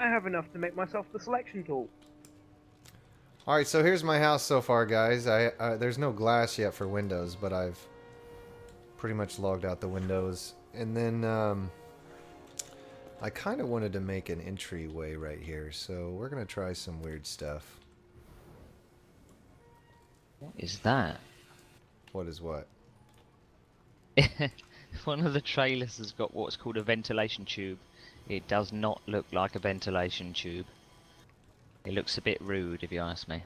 I have enough to make myself the selection tool. Alright, so here's my house so far, guys. There's no glass yet for windows, but I've pretty much logged out the windows. And then, I kind of wanted to make an entryway right here, so we're going to try some weird stuff. What is that? What is what? One of the trailers has got what's called a ventilation tube. It does not look like a ventilation tube. It looks a bit rude, if you ask me.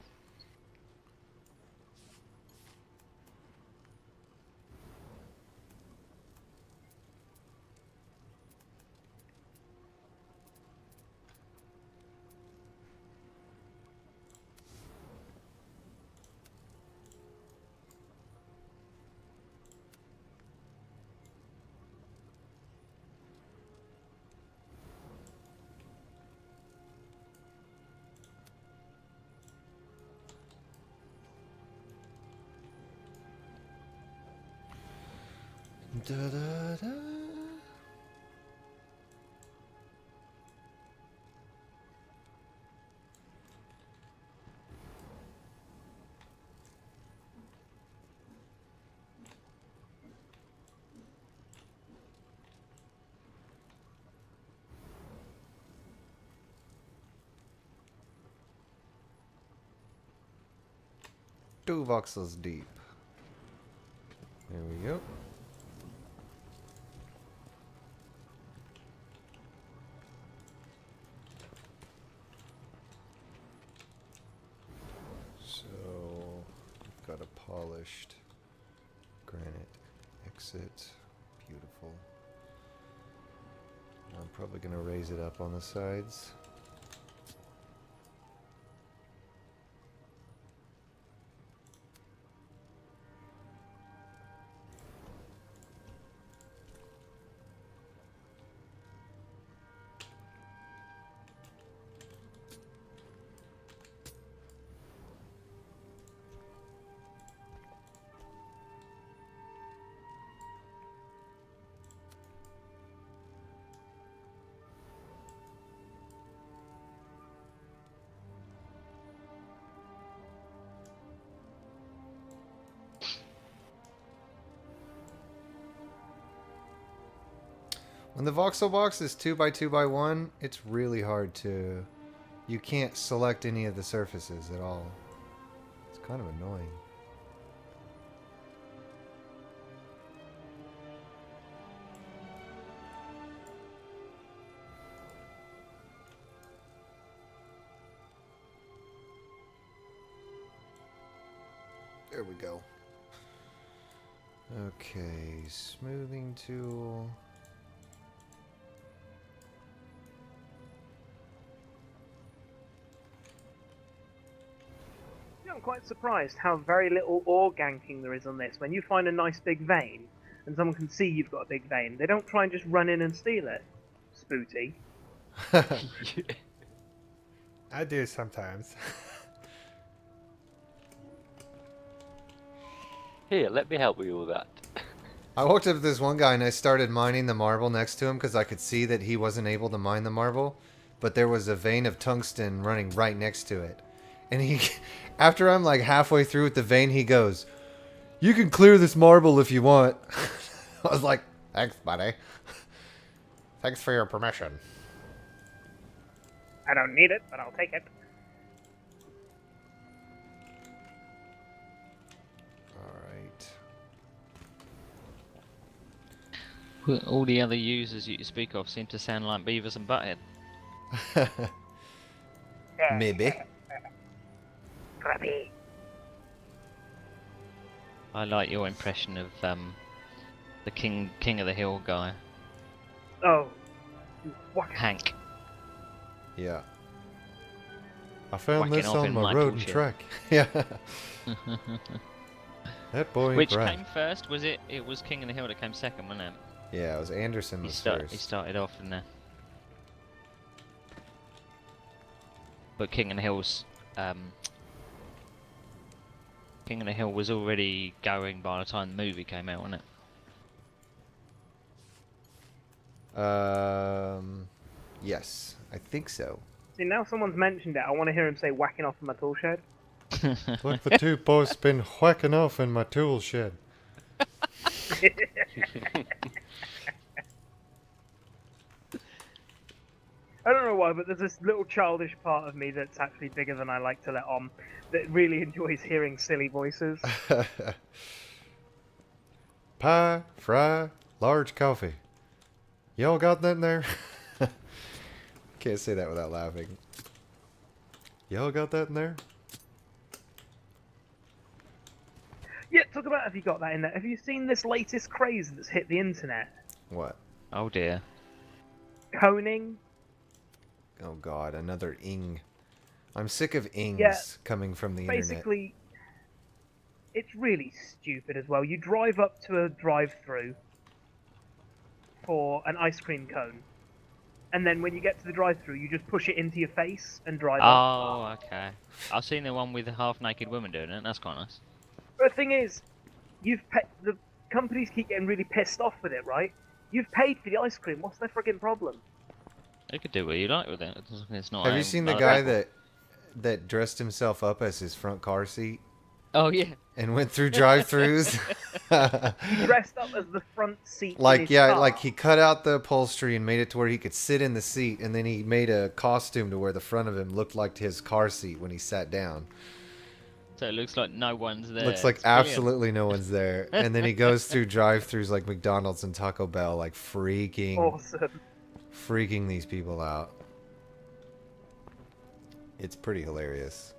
Da, da, da. Two voxels deep. There we go. So, we've got a polished granite exit. Beautiful. I'm probably going to raise it up on the sides. When the voxel box is 2 by 2 by 1, it's really hard to... You can't select any of the surfaces at all. It's kind of annoying. There we go. Okay, smoothing tool... I'm quite surprised how very little ore ganking there is on this. When you find a nice big vein, and someone can see you've got a big vein, they don't try and just run in and steal it. Spooty. I do sometimes. Here, let me help you with that. I walked up to this one guy and I started mining the marble next to him because I could see that he wasn't able to mine the marble, but there was a vein of tungsten running right next to it. And he, after I'm like halfway through with the vein, he goes, "You can clear this marble if you want." I was like, "Thanks, buddy. Thanks for your permission." I don't need it, but I'll take it. Alright. All the other users you speak of seem to sound like Beavis and Butthead. Maybe. Grubby. I like your impression of the King of the Hill guy, Oh. What? Hank. Yeah. I found Whacking this off on in my my road and bullshit. track. Yeah. That boy ain't Which right. came first? Was it? It was King of the Hill that came second, wasn't it? Yeah, it was Anderson was first. He started off in there. But King of the Hill's King of the Hill was already going by the time the movie came out, wasn't it? Yes, I think so. See, now someone's mentioned it, I want to hear him say whacking off in my tool shed. Look, the two boys been whacking off in my tool shed. I don't know why, but there's this little childish part of me that's actually bigger than I like to let on, that really enjoys hearing silly voices. Pie, fry, large coffee. Y'all got that in there? Can't say that without laughing. Y'all got that in there? Yeah, talk about have you got that in there. Have you seen this latest craze that's hit the internet? What? Oh dear. Coning? Oh god, another ing. I'm sick of ings Yeah, coming from the internet. Basically, it's really stupid as well. You drive up to a drive-through for an ice cream cone, and then when you get to the drive-through, you just push it into your face and drive off. Oh, okay. I've seen the one with the half-naked woman doing it. That's quite nice. But the thing is, the companies keep getting really pissed off with it, right? You've paid for the ice cream. What's their friggin' problem? You could do what you like with it. It's not. Have you seen the guy that dressed himself up as his front car seat Oh yeah. and went through drive-throughs? He dressed up as the front seat. Like, in his yeah, car. like he cut out the upholstery and made it to where he could sit in the seat, and then he made a costume to where the front of him looked like his car seat when he sat down. So it looks like no one's there. Looks like It's brilliant. absolutely no one's there. And then he goes through drive-throughs like McDonald's and Taco Bell, like Awesome. freaking these people out. It's pretty hilarious.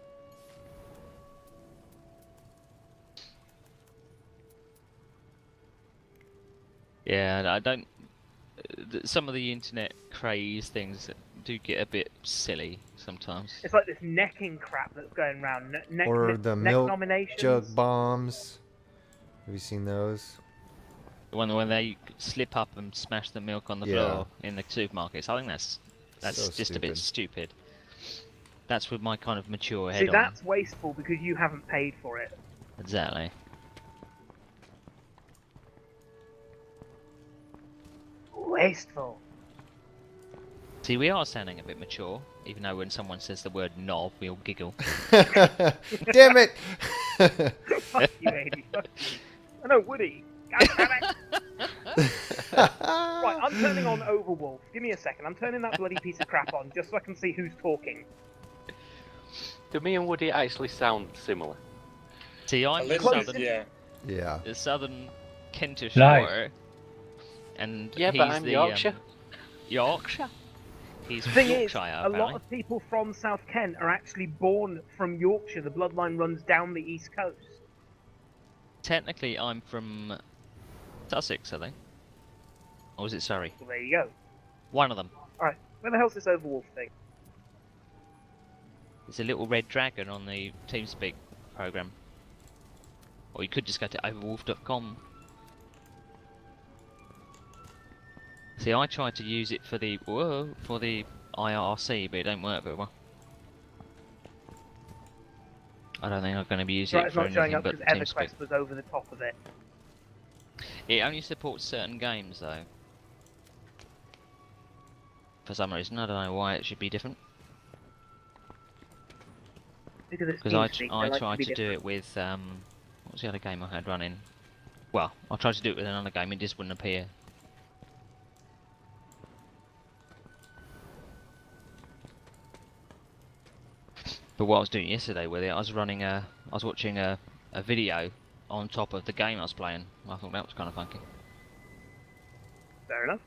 Yeah, I don't. Some of the internet craze things do get a bit silly sometimes. It's like this necking crap that's going around. Or the neck milk nominations. jug bombs. Have you seen those? The one when they slip up and smash the milk on the Yeah. floor in the supermarkets. I think that's So just a bit stupid. stupid. That's with my kind of mature head See, on. that's wasteful because you haven't paid for it. Exactly. Wasteful. See, we are sounding a bit mature, even though when someone says the word knob, we all giggle. Damn it! Fuck you, Amy. Fuck you. I know, Woody. God damn it. Right, I'm turning on Overwolf. Give me a second. I'm turning that bloody piece of crap on just so I can see who's talking. Do me and Woody actually sound similar? See, A I'm little southern, bit, yeah. Yeah. the southern Kentish No. boy, and Yeah, he's but I'm the Yorkshire. Yorkshire. He's The from thing is, Yorkshire, a lot apparently. of people from South Kent are actually born from Yorkshire. The bloodline runs down the east coast. Technically, I'm from Sussex, I think. Or was it Surrey? Well, there you go. One of them. Alright, where the hell's this Overwolf thing? There's a little red dragon on the TeamSpeak program. Or you could just go to overwolf.com. See, I tried to use it for the IRC, but it don't work very well. I don't think I'm going to be using Right, it it's for not showing anything up but because TeamSpeak. Everquest was over the top of it. It only supports certain games, though. For some reason, I don't know why it should be different. Because it's Because TeamSpeak, I they like tried be to do it with what was the other game I had running? Well, I tried to do it with another game, it just wouldn't appear. But what I was doing yesterday with it, I was watching a video on top of the game I was playing. I thought that was kind of funky. Fair enough.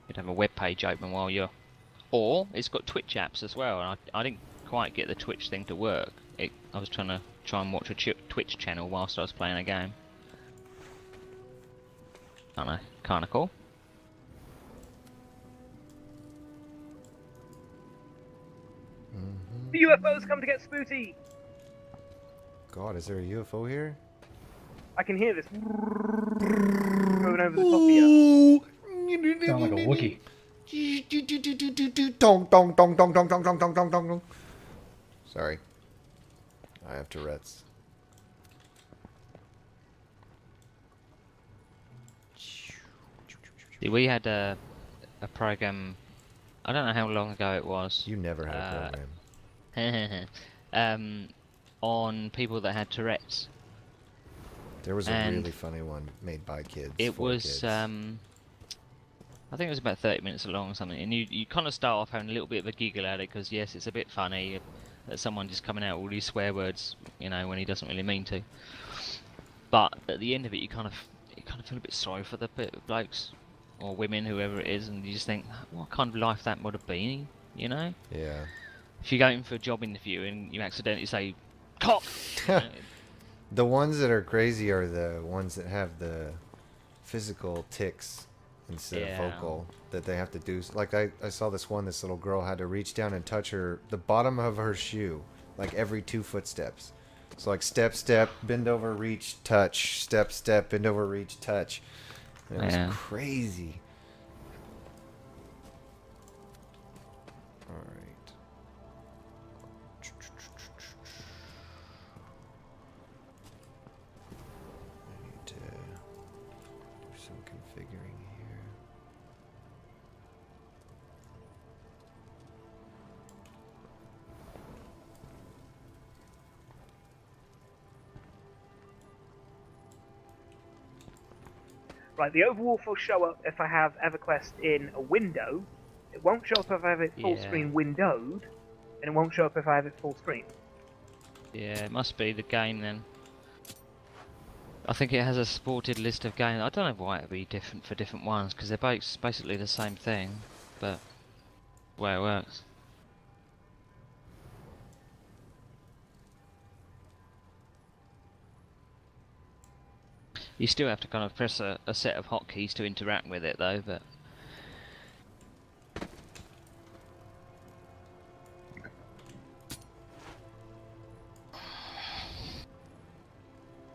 You'd have a web page open while you're, or it's got Twitch apps as well. And I didn't quite get the Twitch thing to work. I was trying and watch a Twitch channel whilst I was playing a game. I don't know, kind of cool. The UFOs come to get Spooty! God, is there a UFO here? I can hear this going over the top of you. Sound like a Wookiee. Dong, dong, dong, dong, dong, dong, dong, dong, dong, dong. Sorry. I have Tourette's. We had a program. I don't know how long ago it was. You never had a Uh, program. on people that had Tourette's, There was a and really funny one made by kids, it for was kids. I think it was about 30 minutes long or something, and you kind of start off having a little bit of a giggle at it because yes, it's a bit funny that someone just coming out all these swear words, you know, when he doesn't really mean to. But at the end of it, you kind of feel a bit sorry for the blokes or women, whoever it is, and you just think, what kind of life that would have been, you know? Yeah. If you go in for a job interview and you accidentally say, "Cop," you know, The ones that are crazy are the ones that have the physical tics instead of Yeah. vocal that they have to do. Like I saw this little girl had to reach down and touch the bottom of her shoe like every 2 footsteps. So like step, step, bend over, reach, touch, step, step, bend over, reach, touch. And it was Yeah. crazy. All right. I need to do some configuring here. Right, the overwolf will show up if I have EverQuest in a window. It won't show up if I have it full Yeah. screen windowed, and it won't show up if I have it full screen. Yeah, it must be the game then. I think it has a supported list of games. I don't know why it'd be different for different ones, because they're both basically the same thing, but the way it works. You still have to kind of press a set of hotkeys to interact with it though, but...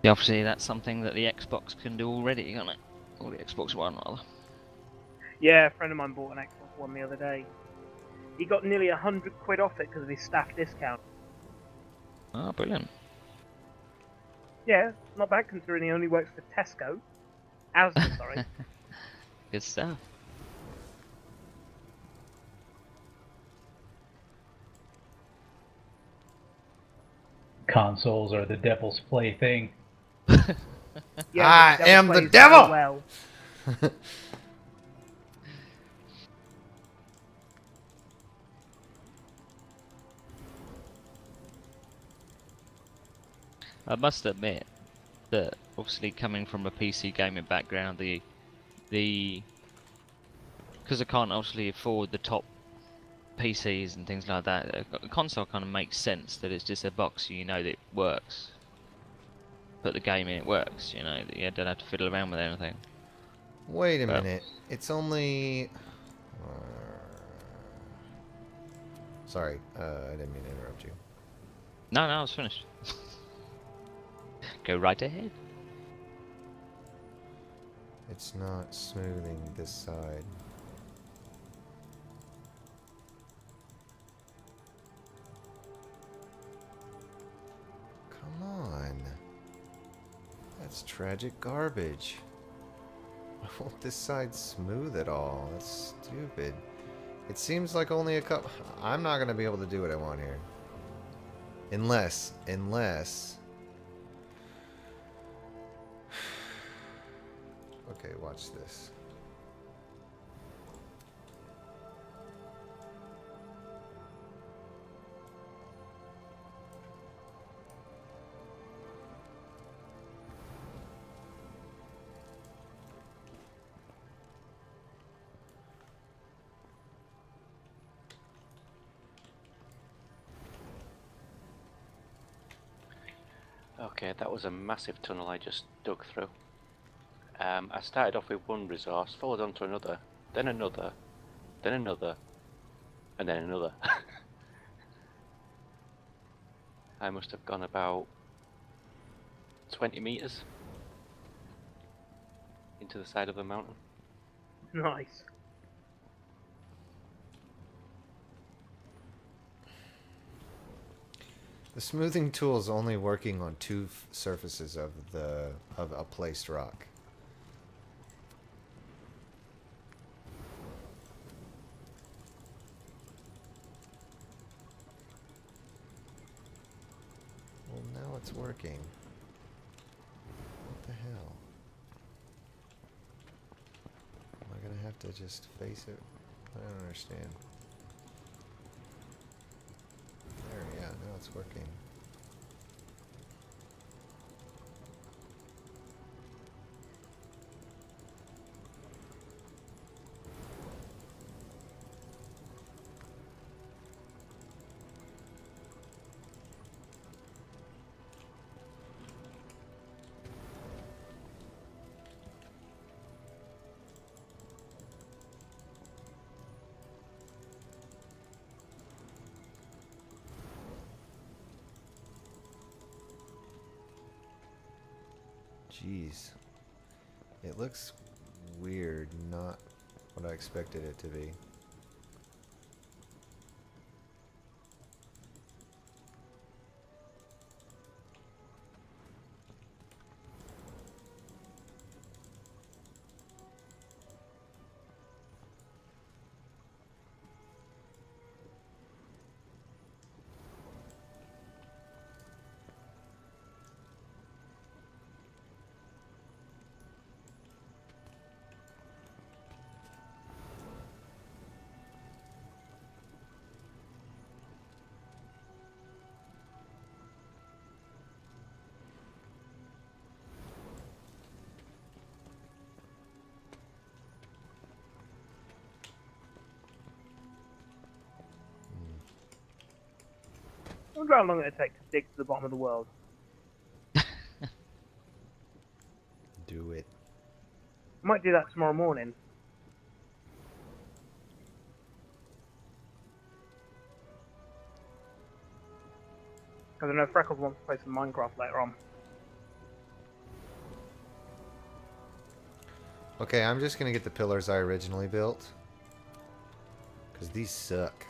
Yeah, obviously that's something that the Xbox can do already, can't it? Or the Xbox One, rather. Yeah, a friend of mine bought an Xbox One the other day. He got nearly £100 off it because of his staff discount. Oh, brilliant. Yeah, not bad considering he only works for Tesco. Asda, sorry. Good stuff. Consoles are the devil's plaything. Yeah, I am the plays devil! so well. I must admit that obviously coming from a PC gaming background, because I can't obviously afford the top PCs and things like that, a console kind of makes sense that it's just a box, so you know that it works. Put the game in, it works. You know, you don't have to fiddle around with anything. Wait a Well. minute. It's only... Sorry, I didn't mean to interrupt you. No, I was finished. Go right ahead. It's not smoothing this side. Come on. That's tragic garbage. Why won't this side smooth at all? That's stupid. It seems like only a couple... I'm not going to be able to do what I want here. Unless... Okay, watch this. Okay, that was a massive tunnel I just dug through. I started off with one resource, followed on to another, then another, then another, and then another. I must have gone about 20 meters into the side of the mountain. Nice. The smoothing tool is only working on two surfaces of a placed rock. it's working. What the hell? Am I gonna have to just face it? I don't understand. There, yeah, now it's working. Jeez. It looks weird, not what I expected it to be. I wonder how long it'd take to dig to the bottom of the world. Do it. I might do that tomorrow morning. Because I know Freckles wants to play some Minecraft later on. Okay, I'm just gonna get the pillars I originally built. Because these suck.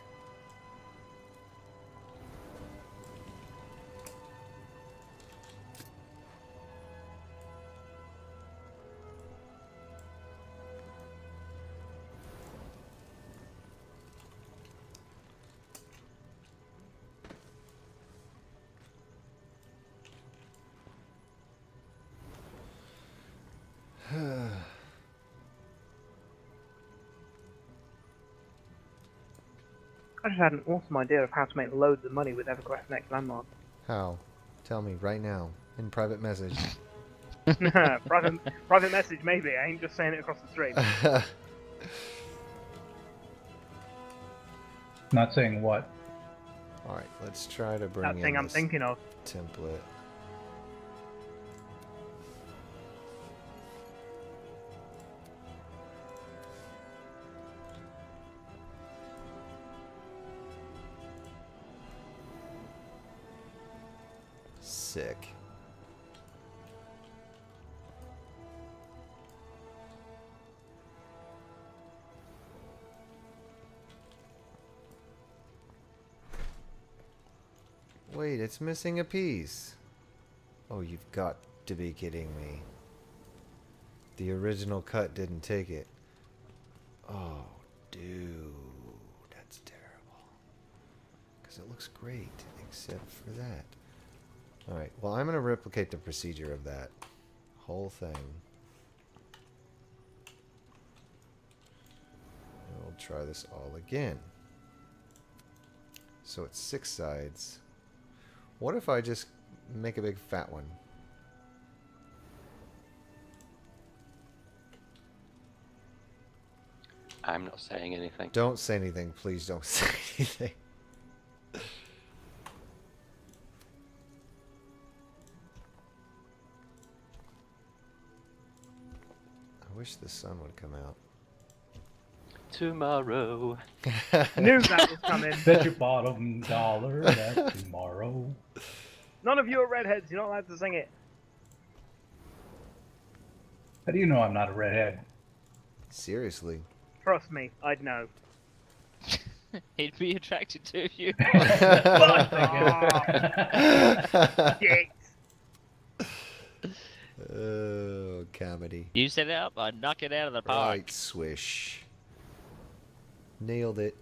I just had an awesome idea of how to make loads of money with Everquest Next Landmark. How? Tell me right now in private message. private message, maybe. I ain't just saying it across the street. Not saying what. Alright, let's try to bring That in thing I'm this thinking of. template. Sick. Wait, it's missing a piece. Oh, you've got to be kidding me. The original cut didn't take it. Oh, dude. That's terrible. Because it looks great, except for that. Alright, well, I'm going to replicate the procedure of that whole thing. And we'll try this all again. So it's 6 sides. What if I just make a big fat one? I'm not saying anything. Don't say anything, please don't say anything. I wish the sun would come out. Tomorrow. Knew that was coming. Bet your bottom dollar that's tomorrow. None of you are redheads. You're not allowed to sing it. How do you know I'm not a redhead? Seriously. Trust me, I'd know. He'd be attracted to you. Shit. Oh, comedy. You set it up, I'd knock it out of the park. Right, swish. Nailed it.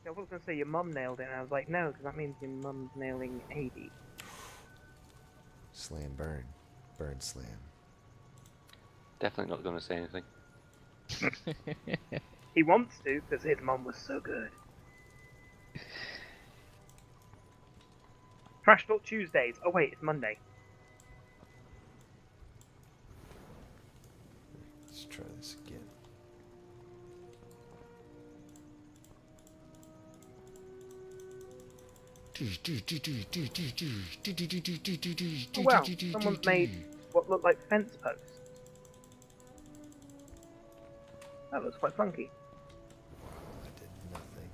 Yeah, was going to say your mum nailed it, and I was like, no, because that means your mum's nailing 80. Slam, burn. Burn, slam. Definitely not going to say anything. He wants to, because his mum was so good. Trash Talk Tuesdays. Oh wait, it's Monday. Let's try this again. Oh wow, someone's made what looked like fence posts. That looks quite funky. Wow, that did nothing.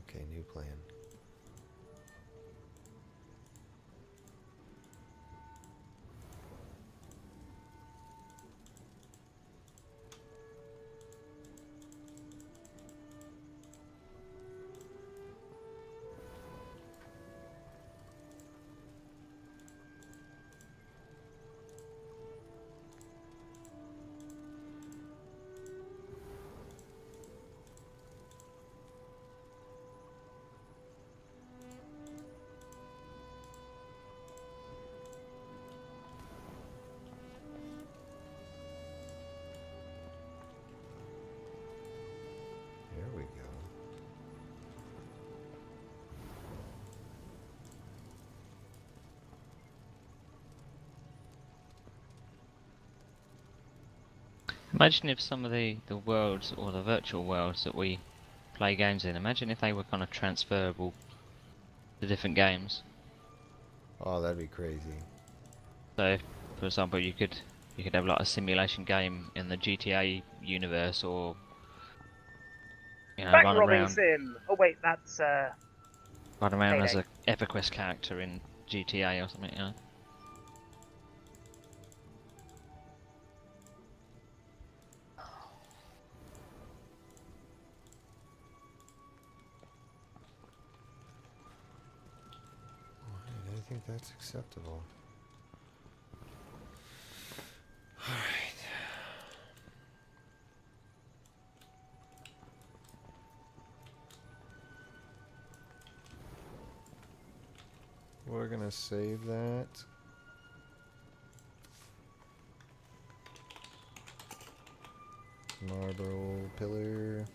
Okay, new plan. There we go. Imagine if some of the worlds or the virtual worlds that we play games in, imagine if they were kind of transferable to different games. Oh, that'd be crazy. So, for example, you could have like a simulation game in the GTA universe, or Bank run robbing around sim. Oh wait, that's as a Payday. Everquest character in GTA or something. Alright, I think that's acceptable. Alright. We're gonna save that. Marble pillar.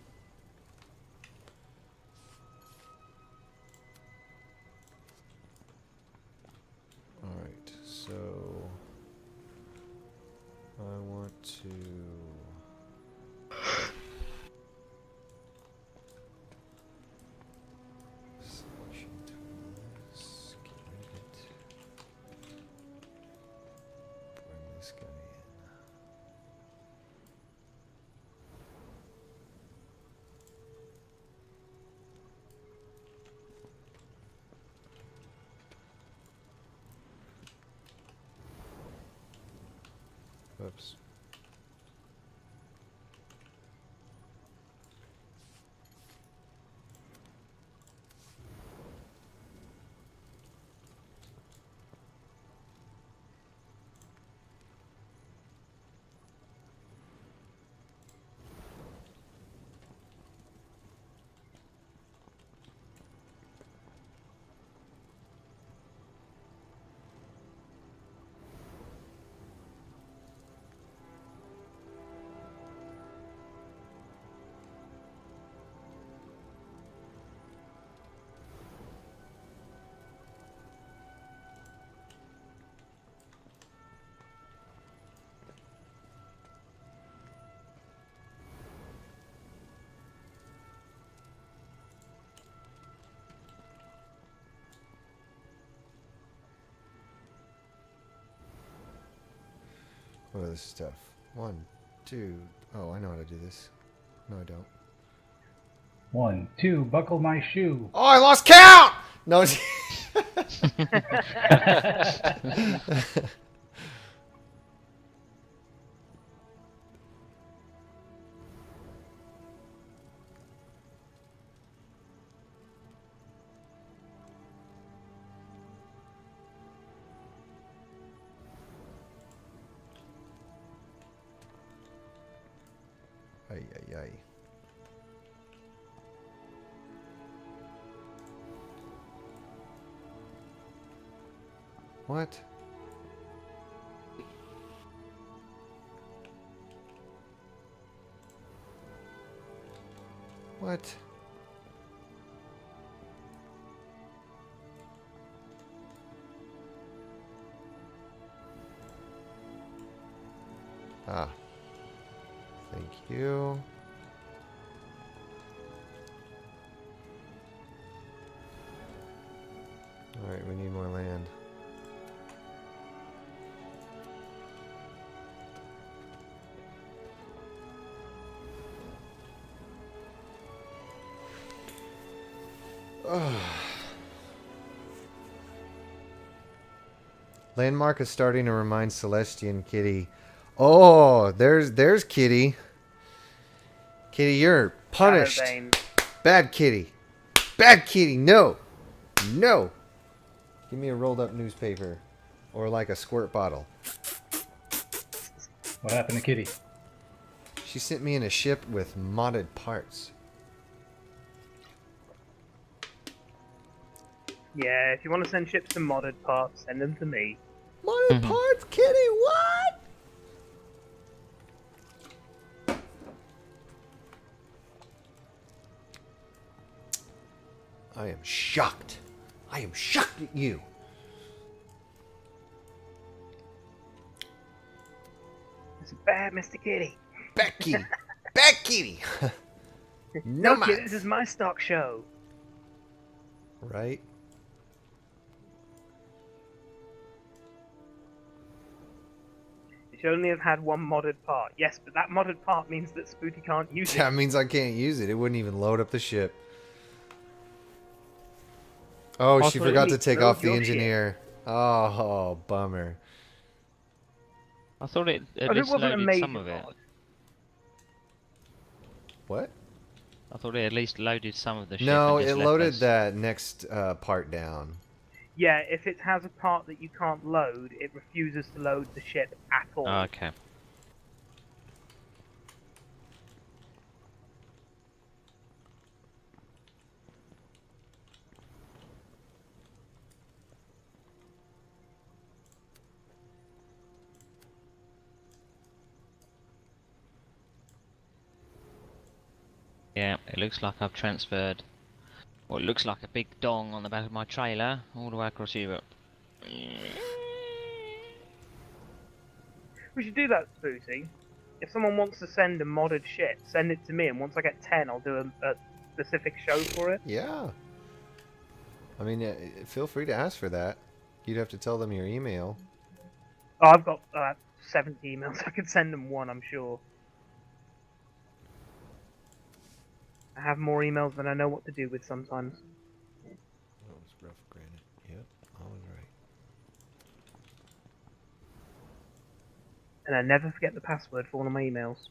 Alright, so I want to selection tools, get rid of it. Bring this guy in. Oops. What is this stuff? 1, 2. Oh, I know how to do this. No, I don't. 1, 2, buckle my shoe. Oh, I lost count! No. Ay, ay, ay. What? What? Ah. Thank you. Alright, we need more land. Landmark is starting to remind Celestian Kitty. Oh, there's Kitty. Kitty, you're punished. Shadowbane. Bad Kitty. Bad Kitty, no. No. Give me a rolled up newspaper. Or like a squirt bottle. What happened to Kitty? She sent me in a ship with modded parts. Yeah, if you want to send ships to modded parts, send them to me. Modded parts, Kitty, what? I am shocked. I am shocked at you. It's bad, Mr. Kitty. Back Kitty. Back Kitty. No, no kid, mas. this is my stock show. Right? It should only have had one modded part. Yes, but that modded part means that Spooky can't use it. That means I can't use it. It wouldn't even load up the ship. Oh, she Also, forgot to Load take off the your engineer. Oh, bummer. I thought it at But it least wasn't a loaded major some of it. mod. What? I thought it at least loaded some of the ship. No, and just it left loaded us. that next part down. Yeah, if it has a part that you can't load, it refuses to load the ship at all. Oh, okay. Yeah, it looks like I've transferred what looks like a big dong on the back of my trailer all the way across Europe. We should do that, Spooky. If someone wants to send a modded ship, send it to me, and once I get 10, I'll do a specific show for it. Yeah. I mean, feel free to ask for that. You'd have to tell them your email. Oh, I've got 70 emails. I could send them one, I'm sure. I have more emails than I know what to do with sometimes. Oh, it's rough granite. Yep, I was right. And I never forget the password for one of my emails.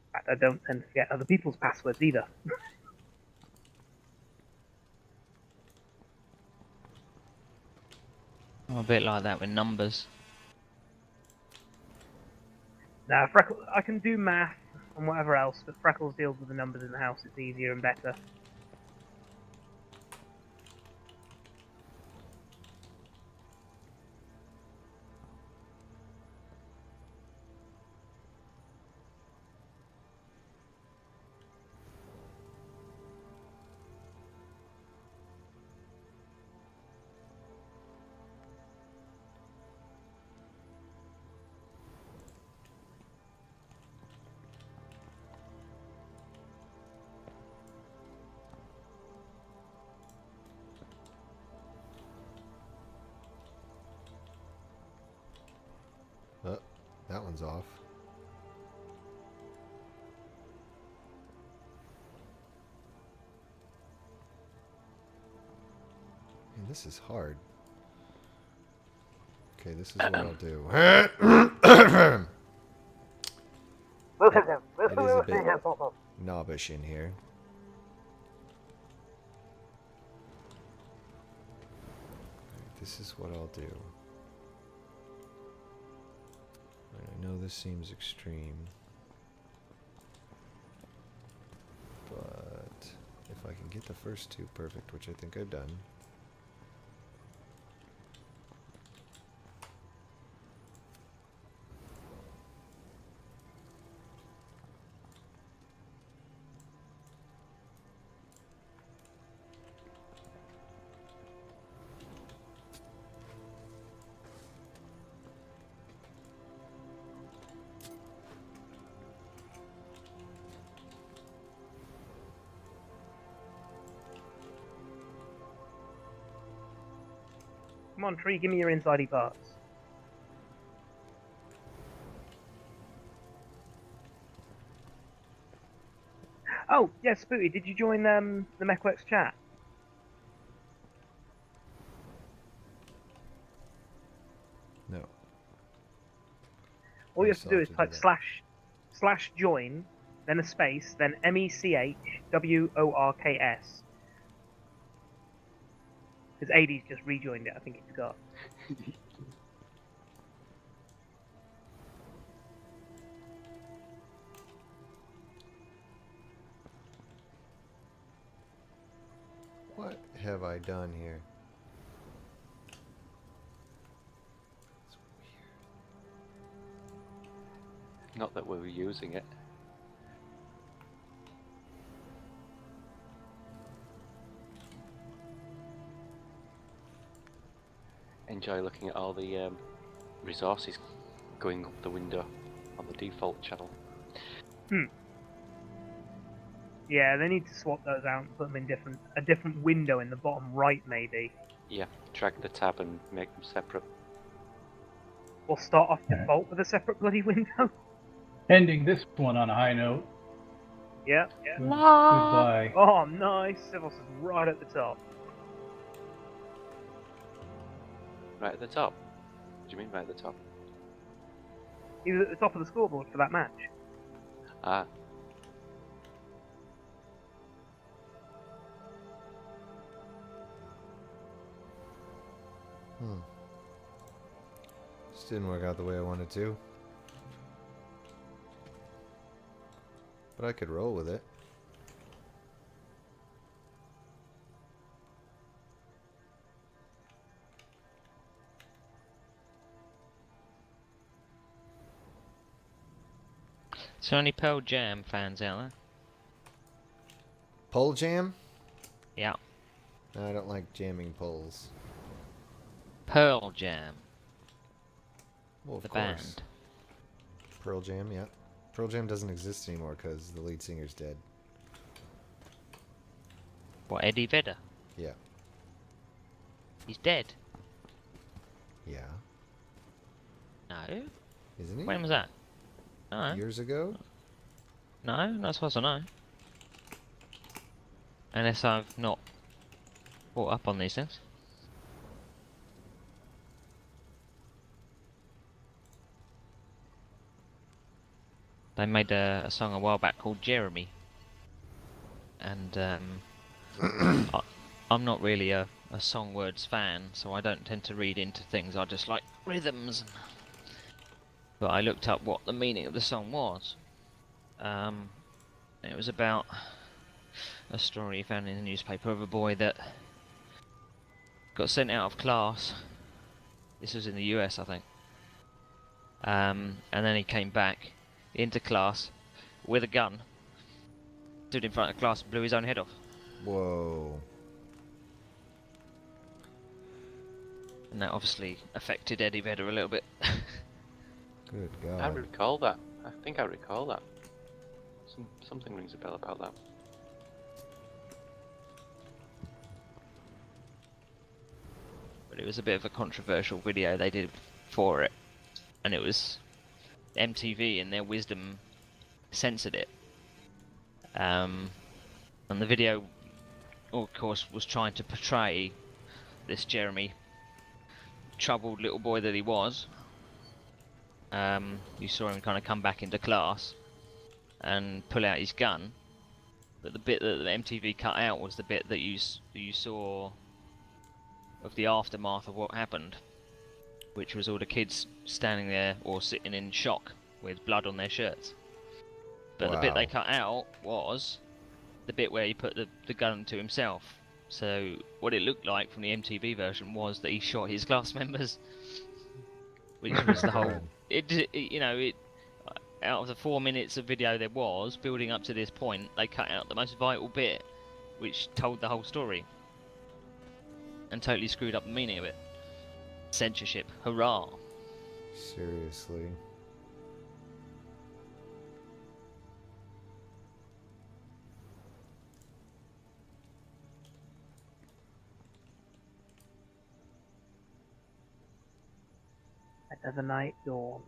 In fact, I don't tend to forget other people's passwords either. I'm a bit like that with numbers. Now, Freckles, I can do math and whatever else, but Freckles deals with the numbers in the house. It's easier and better. Oh, that one's off. Man, this is hard. Okay, this is what I'll do. It is a bit knobbish in here. This is what I'll do. know this seems extreme. But if I can get the first two perfect, which I think I've done. Come on, tree, give me your insidey parts. Oh, yeah, Spooty, did you join the MechWorks chat? No. All you I have to still do have is to do type that. slash join, then a space, then MECHWORKS. Because AD's just rejoined it, I think he forgot. What have I done here? It's weird. Not that we were using it. Enjoy looking at all the resources going up the window on the default channel. Yeah, they need to swap those out and put them in a different window in the bottom right, maybe. Yeah, drag the tab and make them separate. Or start off default with a separate bloody window. Ending this one on a high note. Yeah. Goodbye. Oh, nice. Civils is right at the top. Right at the top. What do you mean right at the top? He was at the top of the scoreboard for that match. Ah, This didn't work out the way I wanted to. But I could roll with it. So any Pearl Jam fans out there? Pole jam? Yeah. No, I don't like jamming poles. Pearl Jam, Well, of the course. band. Pearl Jam, yeah. Pearl Jam doesn't exist anymore because the lead singer's dead. What, Eddie Vedder? Yeah. He's dead. Yeah. No. Isn't he? When was that? No. Years ago? No, not supposed to know. Unless I've not brought up on these things. They made a song a while back called Jeremy. And I'm not really a song words fan, so I don't tend to read into things. I just like rhythms. But I looked up what the meaning of the song was. It was about a story found in the newspaper of a boy that got sent out of class. This was in the US, I think. And then he came back into class with a gun, stood in front of class and blew his own head off. Whoa. And that obviously affected Eddie Vedder a little bit. Good I God. recall that. I think I recall that. Something rings a bell about that. But it was a bit of a controversial video they did for it. And it was MTV in their wisdom censored it. And the video, of course, was trying to portray this Jeremy, troubled little boy that he was. You saw him kind of come back into class and pull out his gun, but the bit that the MTV cut out was the bit that you saw of the aftermath of what happened. which was all the kids standing there or sitting in shock with blood on their shirts. But the bit they Wow. cut out was the bit where he put the gun to himself. So what it looked like from the MTV version was that he shot his class members, which was the whole. It out of the 4 minutes of video there was building up to this point, they cut out the most vital bit, which told the whole story, and totally screwed up the meaning of it. Censorship, hurrah! Seriously. Another night dawns.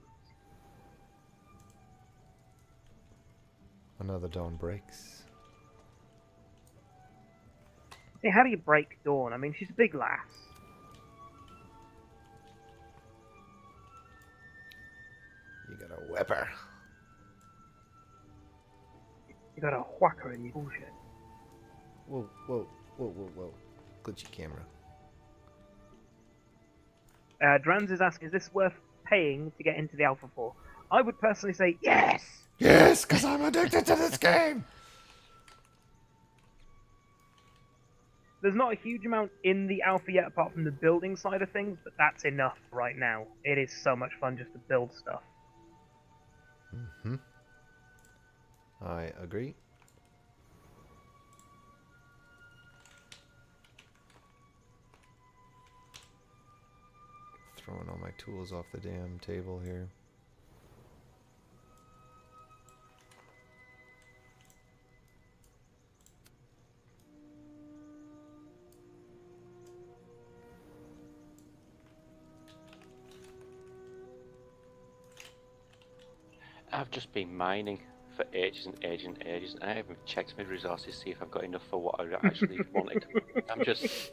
Another dawn breaks. See, how do you break Dawn? I mean, she's a big lass. You gotta whip her. You gotta whack her in your bullshit. Whoa, whoa, whoa, whoa, whoa. Glitchy camera. Drans is asking, is this worth paying to get into the Alpha for? I would personally say yes! Yes, because I'm addicted to this game! There's not a huge amount in the Alpha yet apart from the building side of things, but that's enough right now. It is so much fun just to build stuff. Mm-hmm. I agree. Throwing all my tools off the damn table here. I've just been mining for ages and ages and ages, and I haven't checked my resources to see if I've got enough for what I actually wanted.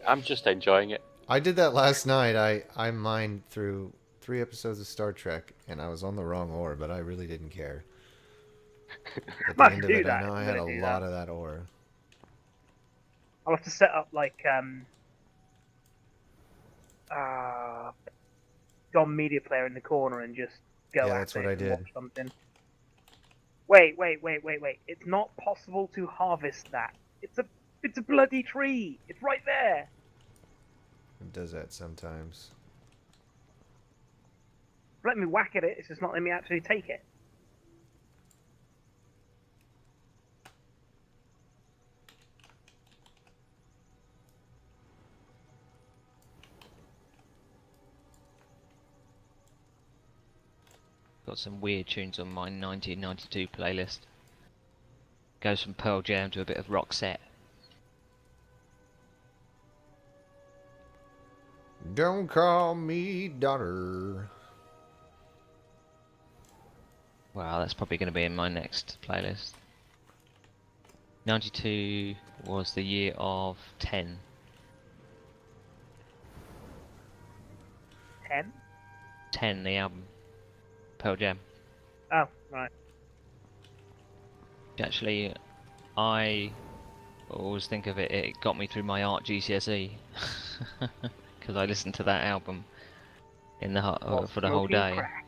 I'm just enjoying it. I did that last night. I mined through 3 episodes of Star Trek, and I was on the wrong ore, but I really didn't care. At the Might end of do it, that, I know I I'm had a gonna do lot that. of that ore. I'll have to set up like Dom Media Player in the corner and just go Yeah, at that's it what I and did. watch something. Wait. It's not possible to harvest that. It's a bloody tree. It's right there. It does that sometimes. Let me whack at it. It's just not letting me actually take it. Got some weird tunes on my 1992 playlist. Goes from Pearl Jam to a bit of Roxette. Don't call me daughter. Wow, that's probably going to be in my next playlist. 92 was the year of 10. 10? 10, the album. Pearl Jam. Oh, right. Actually, I always think of it, it got me through my art GCSE. Because I listened to that album in the While for the whole smoking day. crack.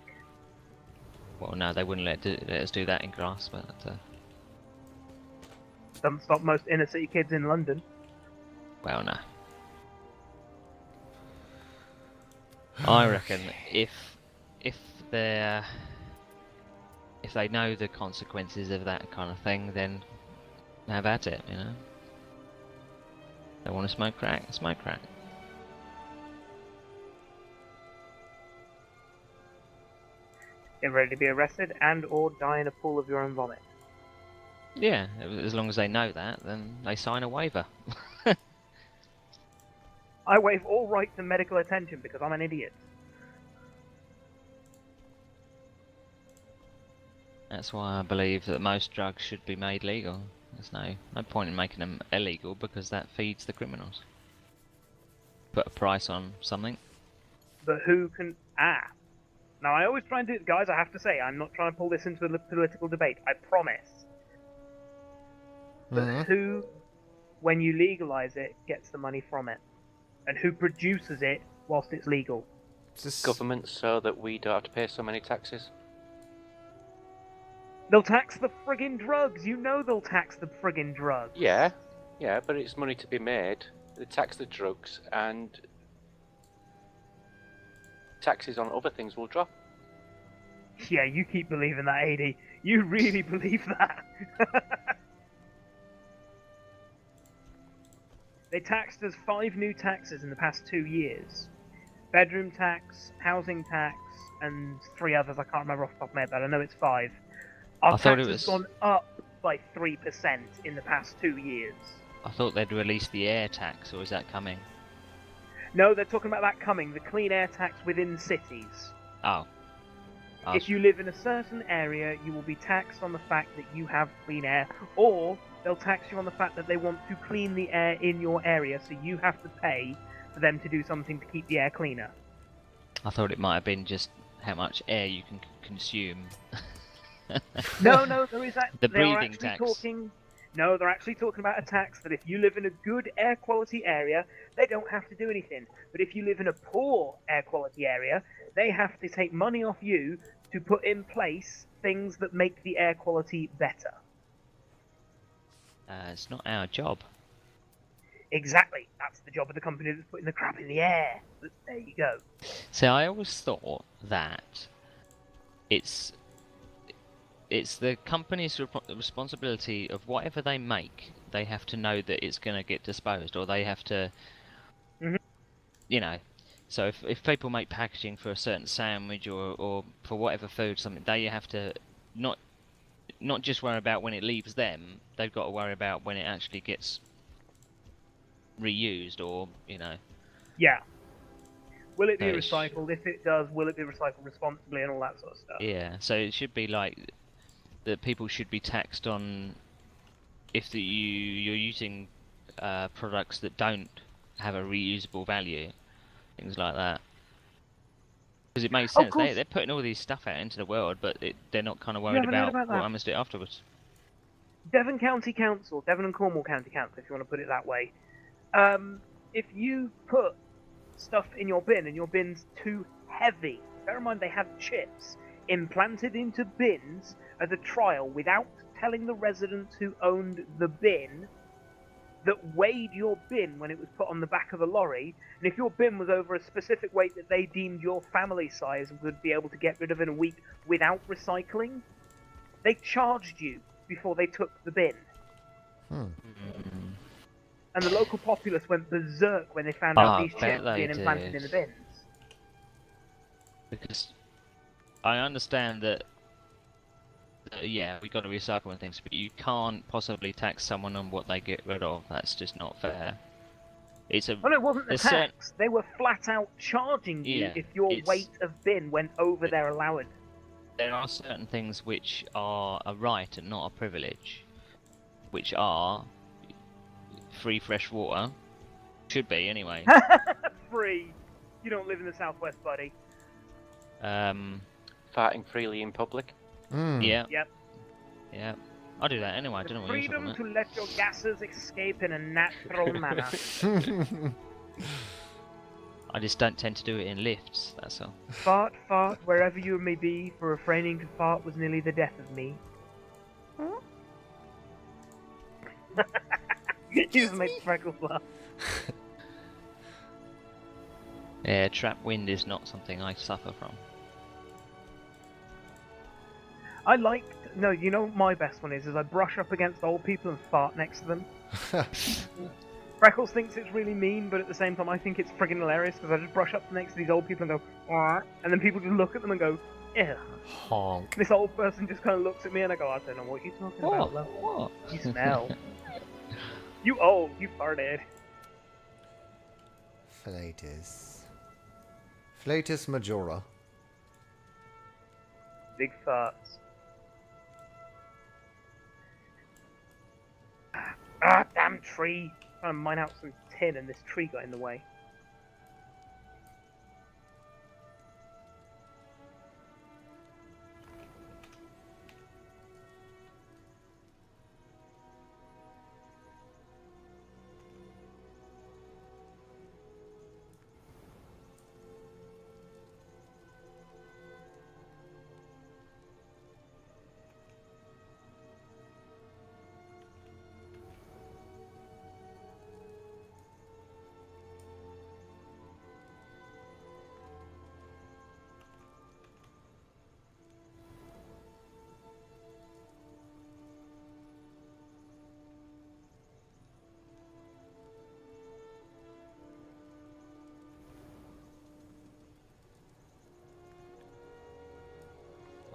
Well, no, they wouldn't let us do that in class, but Doesn't stop most inner city kids in London. well, no. I reckon if they know the consequences of that kind of thing, then have at it, you know. They want to smoke crack, smoke crack. Get ready to be arrested and or die in a pool of your own vomit. Yeah, as long as they know that, then they sign a waiver. I waive all right to medical attention because I'm an idiot. That's why I believe that most drugs should be made legal. There's no point in making them illegal because that feeds the criminals. Put a price on something. But who can... Now, I always try and do... Guys, I have to say, I'm not trying to pull this into a political debate. I promise. But who, when you legalize it, gets the money from it? And who produces it whilst it's legal? Just government so that we don't have to pay so many taxes? They'll tax the friggin' drugs. You know they'll tax the friggin' drugs. Yeah, but it's money to be made. They tax the drugs, and taxes on other things will drop. Yeah, you keep believing that, AD. You really believe that. They taxed us 5 new taxes in the past 2 years. Bedroom tax, housing tax, and 3 others I can't remember off the top of my head, but I know it's 5. Our I thought tax it has was- gone up by 3% in the past 2 years. I thought they'd release the air tax, or is that coming? No, they're talking about that coming, the clean air tax within cities. Oh. If you live in a certain area, you will be taxed on the fact that you have clean air, or they'll tax you on the fact that they want to clean the air in your area, so you have to pay for them to do something to keep the air cleaner. I thought it might have been just how much air you can consume. No, there is that. The They are breathing actually tax. talking. No, they're actually talking about a tax that if you live in a good air quality area, they don't have to do anything. But if you live in a poor air quality area, they have to take money off you to put in place things that make the air quality better. It's not our job. Exactly. That's the job of the company that's putting the crap in the air. But there you go. So I always thought that it's the company's responsibility of whatever they make. They have to know that it's going to get disposed, or they have to, Mhm. you know. So if people make packaging for a certain sandwich or for whatever food, something, they have to not just worry about when it leaves them. They've got to worry about when it actually gets reused, or Yeah. Will it be Nice. recycled? If it does, will it be recycled responsibly and all that sort of stuff? Yeah. So it should be like that. People should be taxed on if you're using products that don't have a reusable value, things like that. Because it makes Of sense. course. They're putting all these stuff out into the world, but they're not kind of You worried haven't heard about about what that? happens to it afterwards. Devon County Council, Devon and Cornwall County Council, if you want to put it that way. If you put stuff in your bin and your bin's too heavy, bear in mind they had chips implanted into bins as a trial without telling the residents who owned the bin that weighed your bin when it was put on the back of the lorry, and if your bin was over a specific weight that they deemed your family size and would be able to get rid of in a week without recycling, they charged you before they took the bin. And the local populace went berserk when they found out I these bet chips they being implanted did. in the bins. Because I understand that, yeah, we got to recycle and things, but you can't possibly tax someone on what they get rid of. That's just not fair. It's a Well, no, it wasn't the there's certain- tax. They were flat out charging you Yeah, if your it's- weight of bin went over their allowance. there are certain things which are a right and not a privilege, which are free fresh water. Should be anyway. Free. You don't live in the southwest, buddy. Farting freely in public. Yeah. Yep. Yeah. I do that anyway. I The don't know what you're freedom talking to let your gases escape in a natural manner. about. I just don't tend to do it in lifts. That's all. Fart, wherever you may be, for refraining to fart was nearly the death of me. You just made Freckles laugh. Yeah, trap wind is not something I suffer from. I like. No, you know what my best one is I brush up against old people and fart next to them. Freckles thinks it's really mean, but at the same time I think it's friggin' hilarious because I just brush up next to these old people and go, "Wah," and then people just look at them and go, ew. Honk. This old person just kind of looks at me and I go, I don't know what you're talking about, love. What? You smell. You old, you farted. Flatus. Flatus majora. Big farts. Ah, damn tree! Trying to mine out some tin and this tree got in the way.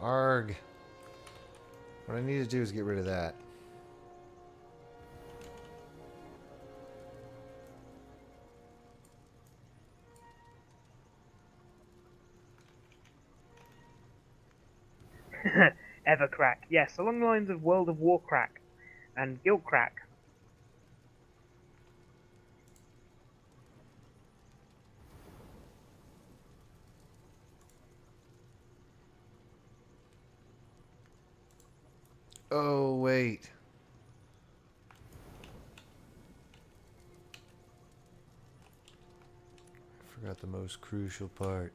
Arg. What I need to do is get rid of that. Evercrack. Yes, along the lines of World of Warcrack and Guildcrack. Oh, wait. I forgot the most crucial part.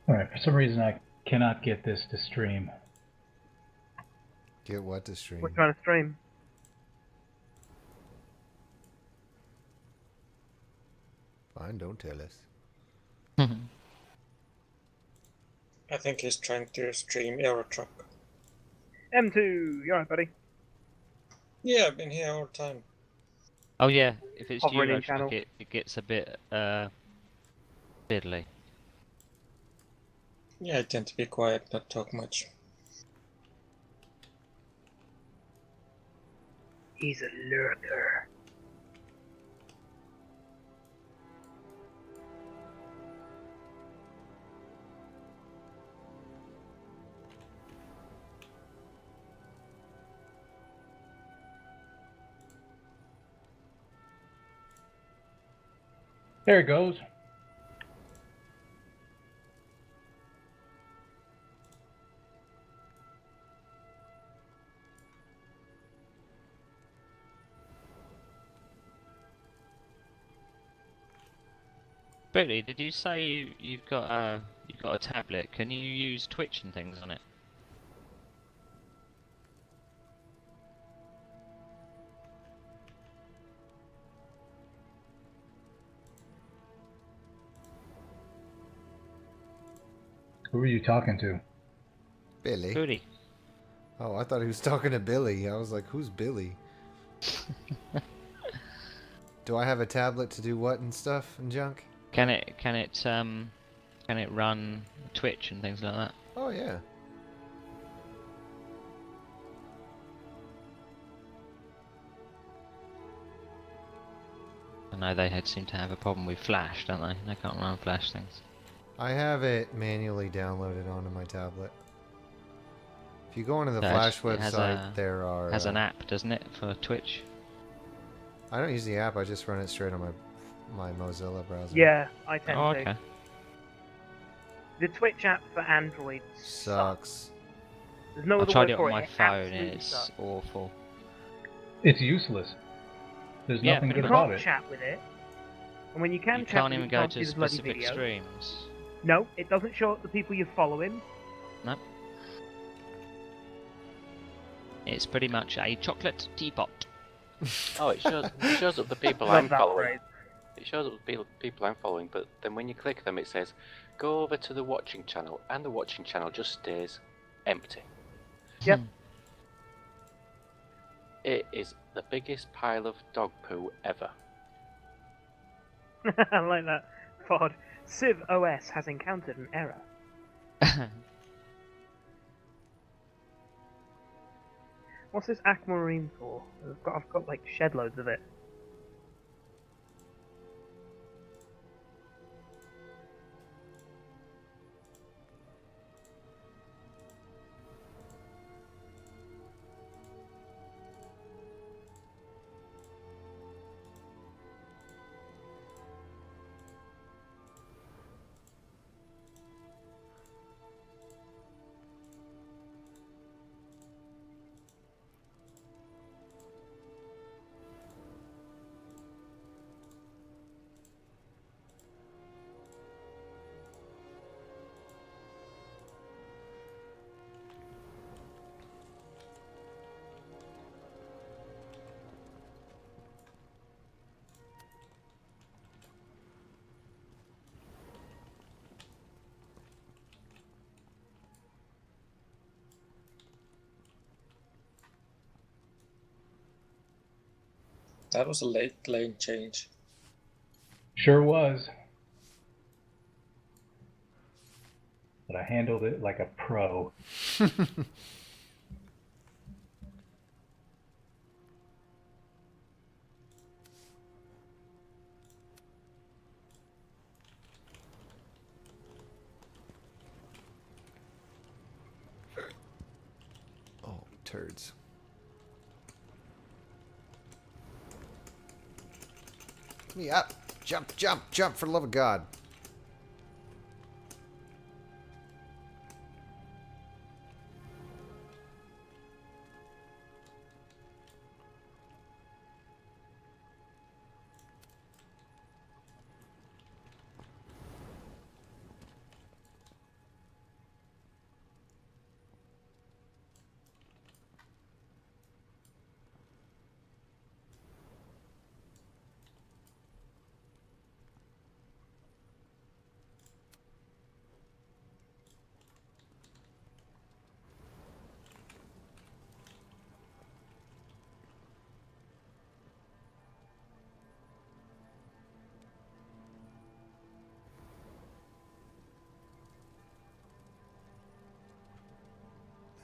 Alright, for some reason I cannot get this to stream. Get what to stream? We're trying to stream. Fine, don't tell us. I think he's trying to stream Eurotruck. M2, you alright, buddy? Yeah, I've been here all the time. Oh yeah, if it's Hovering in Euro channel. Truck, it gets a bit fiddly. Yeah, I tend to be quiet, not talk much. He's a lurker. There it goes. Billy, did you say you've got a tablet? Can you use Twitch and things on it? Who are you talking to? Billy? Billy. Oh, I thought he was talking to Billy. I was like, who's Billy? Do I have a tablet to do what and stuff and junk? Can it run Twitch and things like that? Oh, yeah. I know they seem to have a problem with Flash, don't they? They can't run Flash things. I have it manually downloaded onto my tablet. If you go onto the No, Flash it has website, there are... Has an app, doesn't it, for Twitch? I don't use the app, I just run it straight on my Mozilla browser. Yeah, I tend Oh, to. okay. The Twitch app for Android Sucks. There's no I other tried word it on for my It phone and absolutely it's sucks. awful. It's useless. There's Yeah, nothing pretty good You about can't it. chat with it. And when you can You chat can't with it, even you go can't to see the bloody specific video. streams. No, it doesn't show up the people you're following. No. It's pretty much a chocolate teapot. Oh, it shows up the people Love I'm that following. phrase. It shows up the people I'm following, but then when you click them, it says go over to the watching channel, and the watching channel just stays empty. Yep. It is the biggest pile of dog poo ever. I like that. Pod. Civ OS has encountered an error. What's this aquamarine for? I've got like shed loads of it. that was a late lane change. Sure was. But I handled it like a pro. Oh, turds. Let me up. Jump, jump, jump, for the love of God.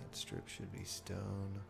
That strip should be stone.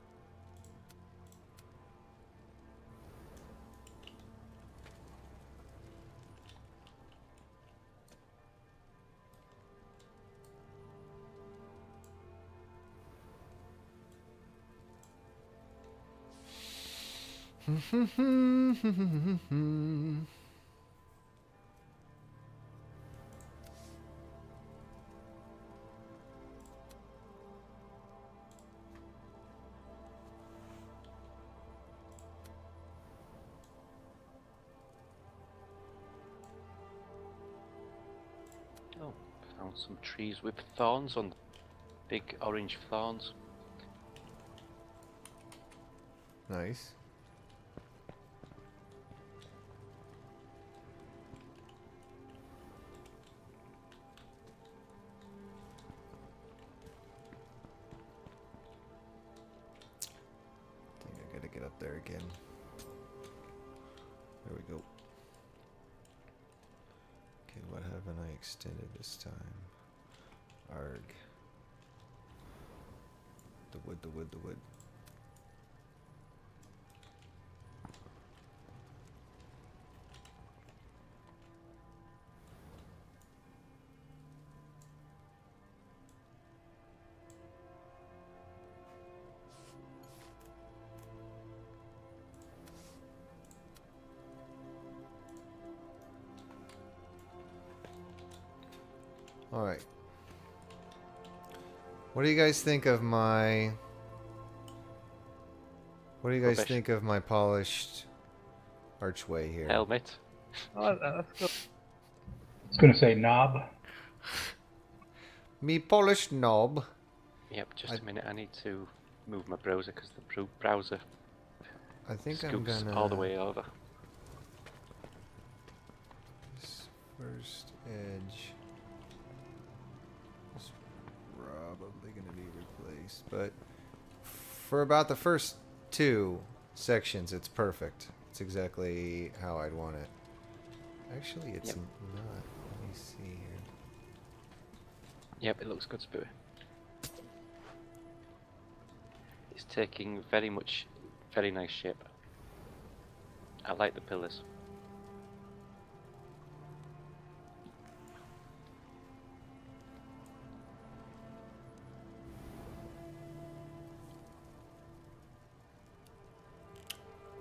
Oh, found some trees with thorns on, big orange thorns. Nice. I think I gotta get up there again. There we go. Okay, what haven't I extended this time? Arg. The wood, the wood, the wood. All right. What do you guys think of my... What do you guys Rubbish. think of my polished archway here? Helmet. Oh, that's good. I was going to say knob. Me polished knob. Yep, just a minute. I need to move my browser because the browser I think I'm scoops gonna... all the way over. This first edge is probably gonna be replaced, but for about the first two sections, it's perfect. It's exactly how I'd want it. Actually, it's Yep. not. Let me see here. Yep, it looks good, Spooey. It's taking very nice shape. I like the pillars.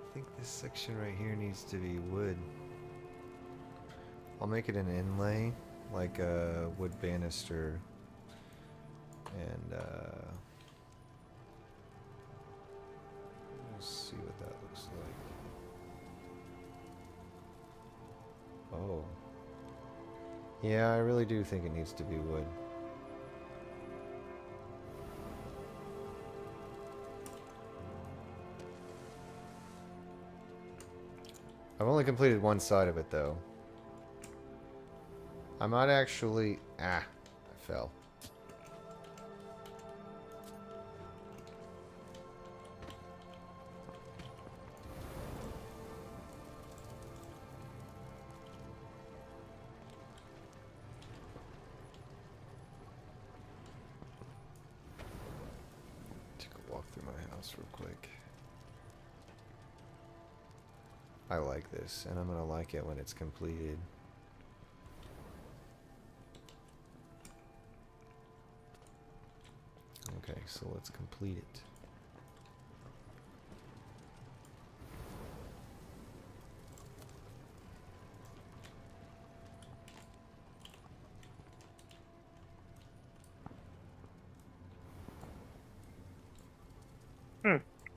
I think this section right here needs to be wood. I'll make it an inlay, like a wood banister, and we'll see what that looks like. Oh. Yeah, I really do think it needs to be wood. I've only completed one side of it, though. I might actually... I fell. walk through my house real quick. I like this, and I'm gonna like it when it's completed. Okay, so let's complete it.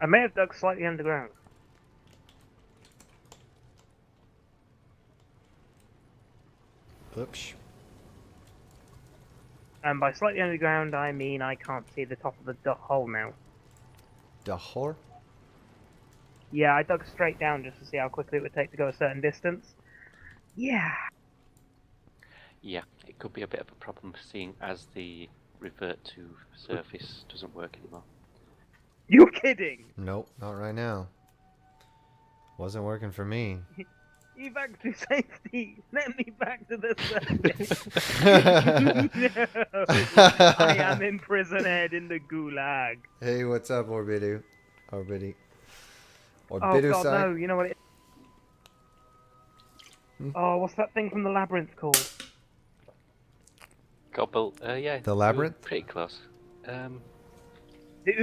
I may have dug slightly underground. Oops. And by slightly underground, I mean I can't see the top of the hole now. Dahor? Yeah, I dug straight down just to see how quickly it would take to go a certain distance. Yeah. Yeah, it could be a bit of a problem seeing as the revert to surface doesn't work anymore. You're kidding! Nope, not right now. Wasn't working for me. Evac to safety! Let me back to the surface! No! I am imprisoned in the gulag. Hey, what's up, Orbidu? Orbidi. Oh Orbidu god, side? no, you know what it is? Oh, what's that thing from the labyrinth called? Gobble, yeah. The you were labyrinth? Pretty close. The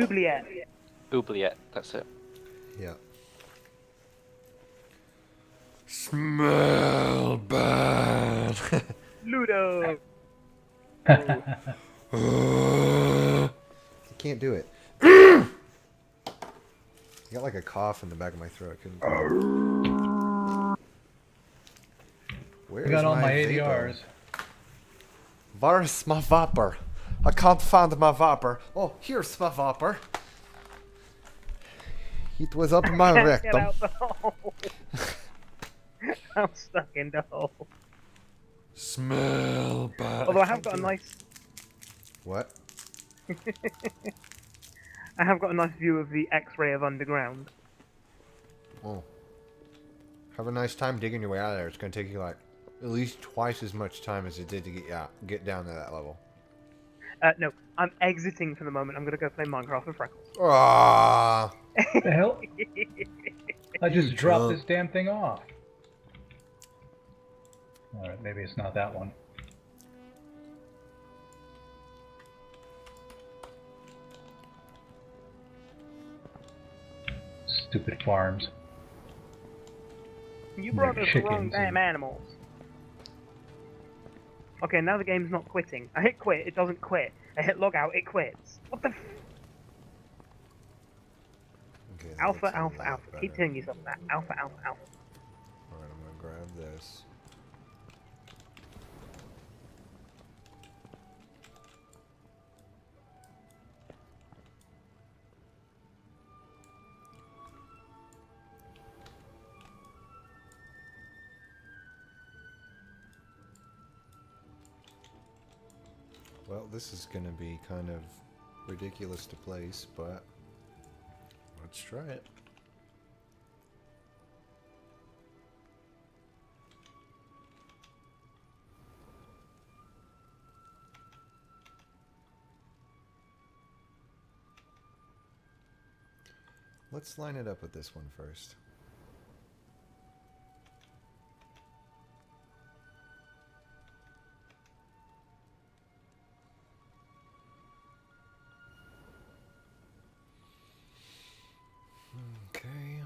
oubliette. Oubliette, that's it. Yeah. Smell bad. Ludo! You can't do it. I got like a cough in the back of my throat. I couldn't. Where I got is all my vapor? ADRs. Where's my vapor? I can't find my vapor. Oh, here's my vapor. It was up my Can't rectum. get out the hole. I'm stuck in the hole. Smell bad. Although I have got a nice, What? I have got a nice view of the X-ray of underground. Oh. Have a nice time digging your way out of there. It's gonna take you like at least twice as much time as it did to get down to that level. No, I'm exiting for the moment. I'm gonna go play Minecraft with Freckles. Ah. The hell? I just You dropped drunk. this damn thing off. Alright, maybe it's not that one. Stupid farms. You brought us the wrong chickens damn and- animals. Okay, now the game's not quitting. I hit quit, it doesn't quit. I hit log out, it quits. What the f- Okay, that Alpha, looks a alpha, lot alpha. Keep better. telling yourself that. Alpha, alpha, alpha. Alright, I'm gonna grab this. Well, this is gonna be kind of ridiculous to place, but let's try it. Let's line it up with this one first. Okay.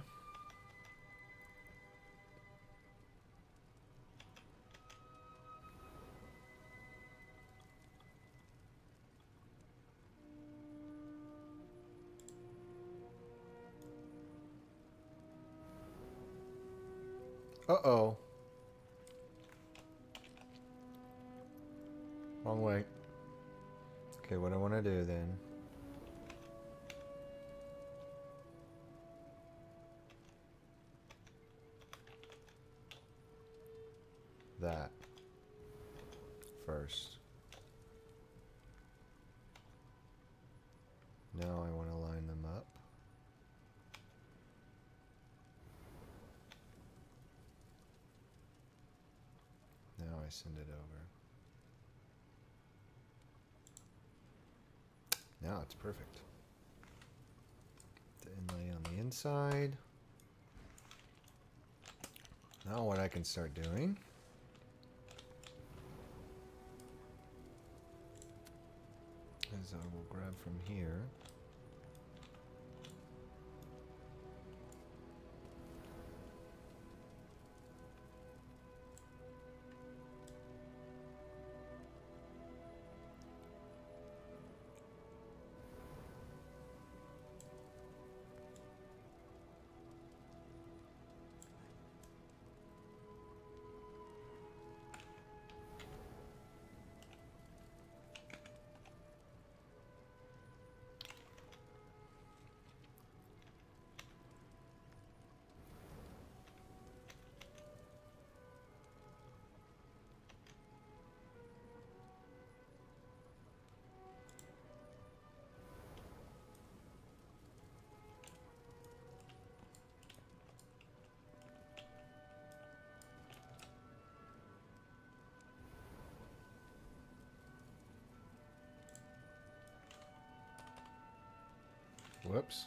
Uh-oh. Wrong way. Okay, what I want to do then. That. First. Now I want to line them up. Now I send it over. Now it's perfect. inlay on the inside. Now what I can start doing is I will grab from here. Whoops.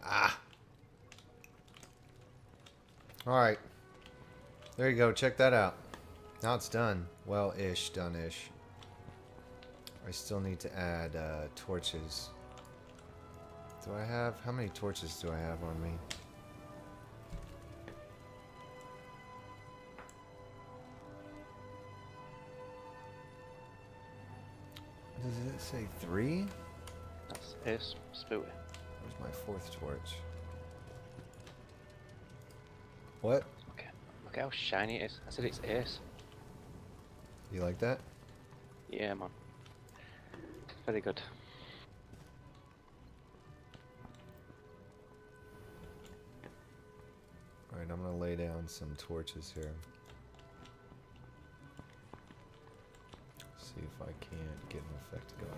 Ah. Alright. There you go. Check that out. Now it's done. Well-ish. Done-ish. I still need to add torches. Do I have... How many torches do I have on me? Does it say 3? That's Ace Spooty. Where's my 4th torch? What? Okay. Look how shiny it is. I said it's Ace. You like that? Yeah, man. Very good. Alright, I'm gonna lay down some torches here. See if I can't get an effect going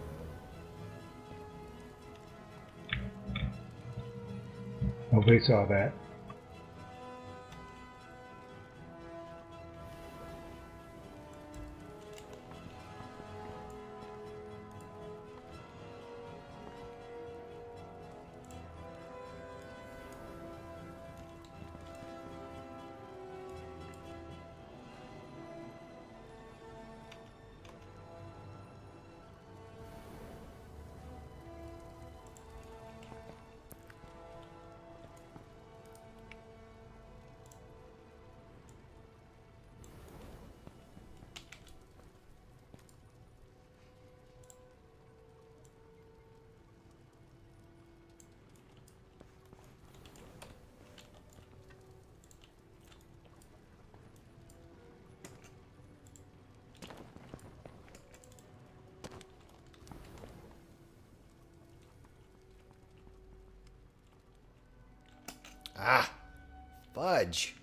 on. Nobody saw that. Ah! Fudge!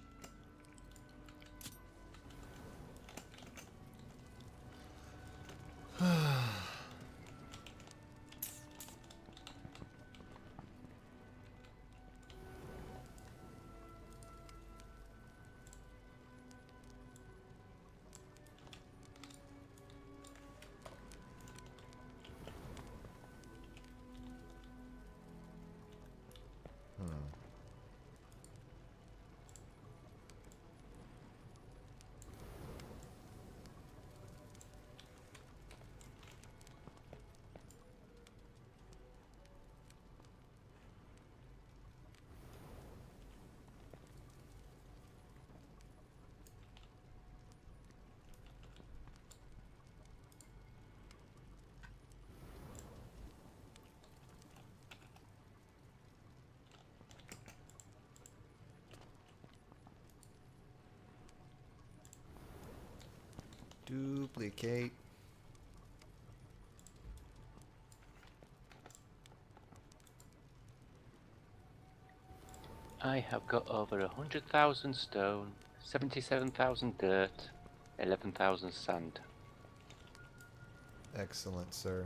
Duplicate. I have got over 100,000 stone, 77,000 dirt, 11,000 sand. Excellent, sir.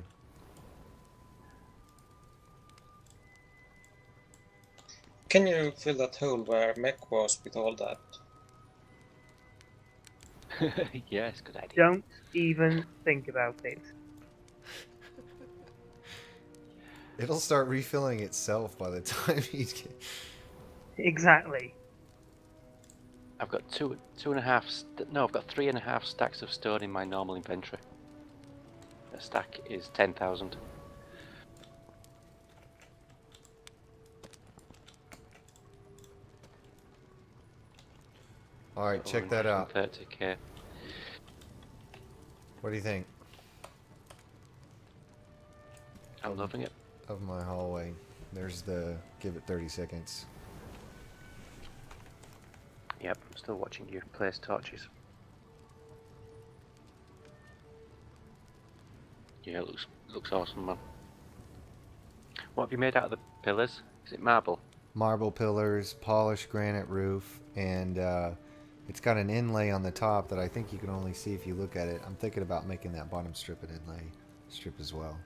Can you fill that hole where Mech was with all that? Yes, good idea. Don't even think about it. It'll start refilling itself by the time he's get... Exactly. I've got I've got 3.5 stacks of stone in my normal inventory. A stack is 10,000. Alright, check that out. 30k. What do you think I'm loving it. of my hallway? There's the give it 30 seconds. Yep, I'm still watching you place torches. Yeah, it looks awesome, man. What have you made out of the pillars? Is it marble? Marble pillars, polished granite roof, and it's got an inlay on the top that I think you can only see if you look at it. I'm thinking about making that bottom strip an inlay strip as well.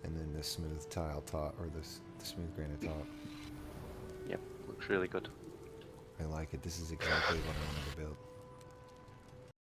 And then the smooth tile top, or the smooth granite top. Yep, looks really good. I like it. This is exactly what I wanted to build.